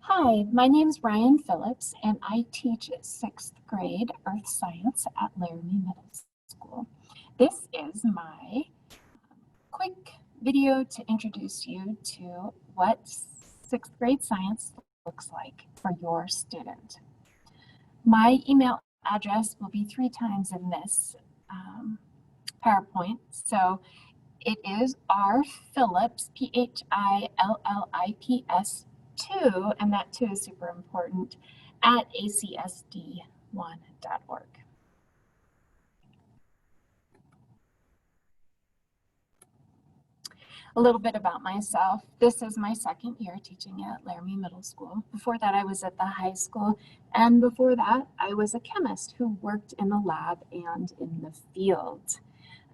Hi, my name is Ryan Phillips, and I teach 6th grade Earth Science at Laramie Middle School. This is my quick video to introduce you to what 6th grade science looks like for your student. My email address will be 3 times in this PowerPoint, so it is rphillips, Phillips 2, and that 2 is super important, at acsd1.org. A little bit about myself. This is my 2nd year teaching at Laramie Middle School. Before that, I was at the high school, and before that, I was a chemist who worked in the lab and in the field.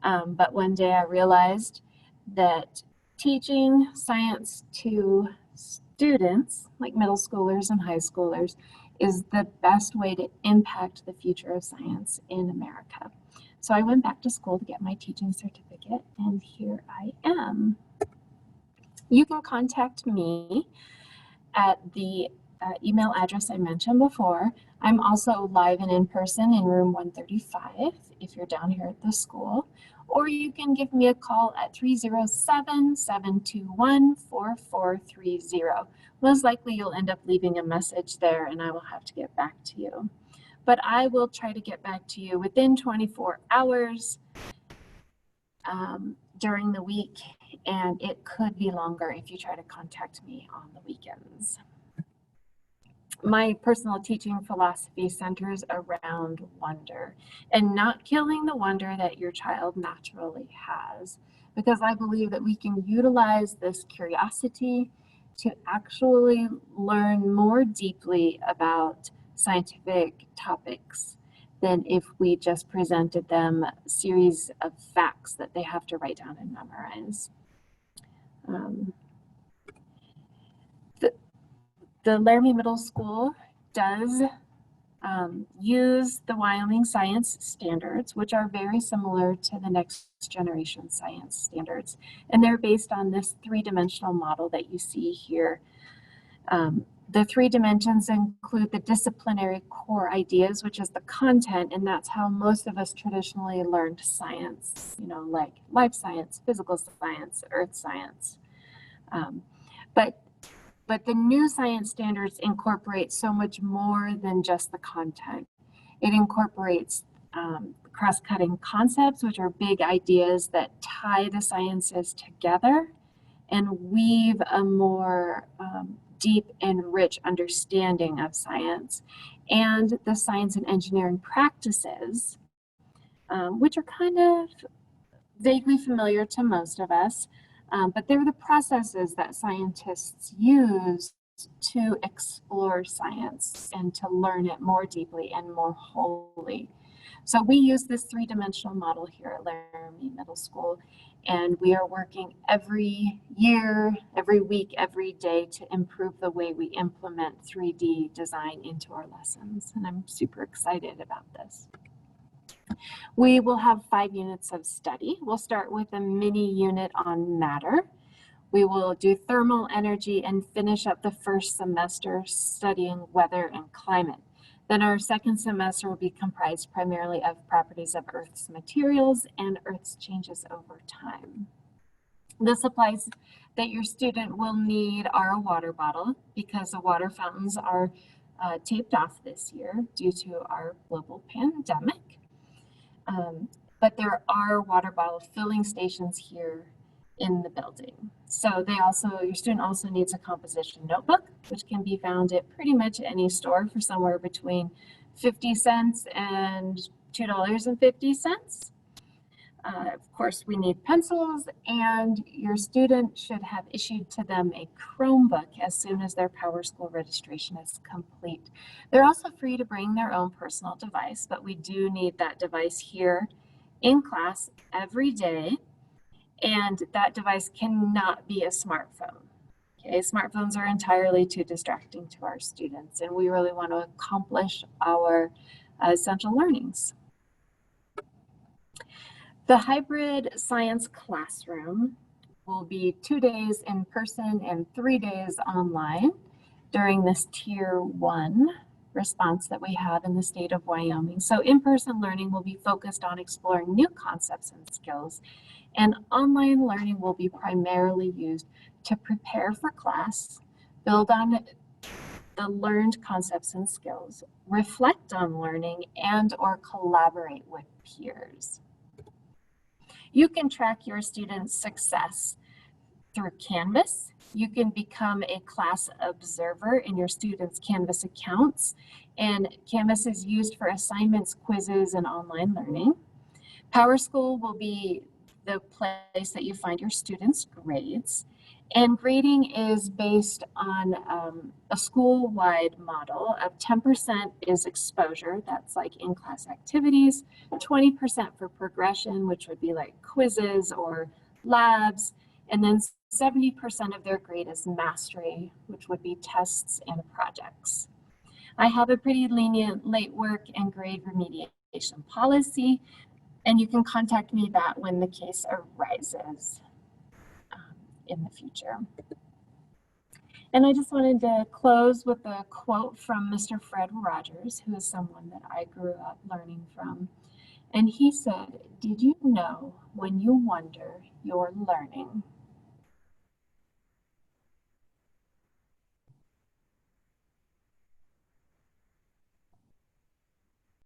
But one day I realized that teaching science to students, like middle schoolers and high schoolers, is the best way to impact the future of science in America. So I went back to school to get my teaching certificate, and here I am. You can contact me at the email address I mentioned before. I'm also live and in person in room 135 if you're down here at the school, or you can give me a call at 307-721-4430. Most likely you'll end up leaving a message there and I will have to get back to you. But I will try to get back to you within 24 hours during the week, and it could be longer if you try to contact me on the weekends. My personal teaching philosophy centers around wonder and not killing the wonder that your child naturally has, because I believe that we can utilize this curiosity to actually learn more deeply about scientific topics than if we just presented them a series of facts that they have to write down and memorize. The Laramie Middle School does use the Wyoming science standards, which are very similar to the next generation science standards. And they're based on this 3-dimensional model that you see here. The 3 dimensions include the disciplinary core ideas, which is the content, and that's how most of us traditionally learned science, like life science, physical science, earth science. But the new science standards incorporate so much more than just the content. It incorporates cross-cutting concepts, which are big ideas that tie the sciences together and weave a more deep and rich understanding of science, and the science and engineering practices, which are kind of vaguely familiar to most of us, but they're the processes that scientists use to explore science and to learn it more deeply and more wholly. So we use this 3-dimensional model here at Laramie Middle School, and we are working every year, every week, every day to improve the way we implement 3D design into our lessons. And I'm super excited about this. We will have 5 units of study. We'll start with a mini unit on matter. We will do thermal energy and finish up the first semester studying weather and climate. Then our second semester will be comprised primarily of properties of Earth's materials and Earth's changes over time. The supplies that your student will need are a water bottle, because the water fountains are taped off this year due to our global pandemic. But there are water bottle filling stations here in the building. So your student also needs a composition notebook, which can be found at pretty much any store for somewhere between 50 cents and $2.50. Of course, we need pencils, and your student should have issued to them a Chromebook as soon as their PowerSchool registration is complete. They're also free to bring their own personal device, but we do need that device here in class every day, and that device cannot be a smartphone. Okay, smartphones are entirely too distracting to our students, and we really want to accomplish our essential learnings. The hybrid science classroom will be 2 days in person and 3 days online. during this tier 1 response that we have in the state of Wyoming. So in-person learning will be focused on exploring new concepts and skills, and online learning will be primarily used to prepare for class, build on the learned concepts and skills, reflect on learning, and or collaborate with peers. You can track your students' success through Canvas. You can become a class observer in your students' Canvas accounts, and Canvas is used for assignments, quizzes, and online learning. PowerSchool will be the place that you find your students' grades. And grading is based on a school-wide model of 10% is exposure, that's like in-class activities, 20% for progression, which would be like quizzes or labs, and then 70% of their grade is mastery, which would be tests and projects. I have a pretty lenient late work and grade remediation policy, and you can contact me that when the case arises in the future. And I just wanted to close with a quote from Mr. Fred Rogers, who is someone that I grew up learning from. And he said, "Did you know when you wonder, you're learning?"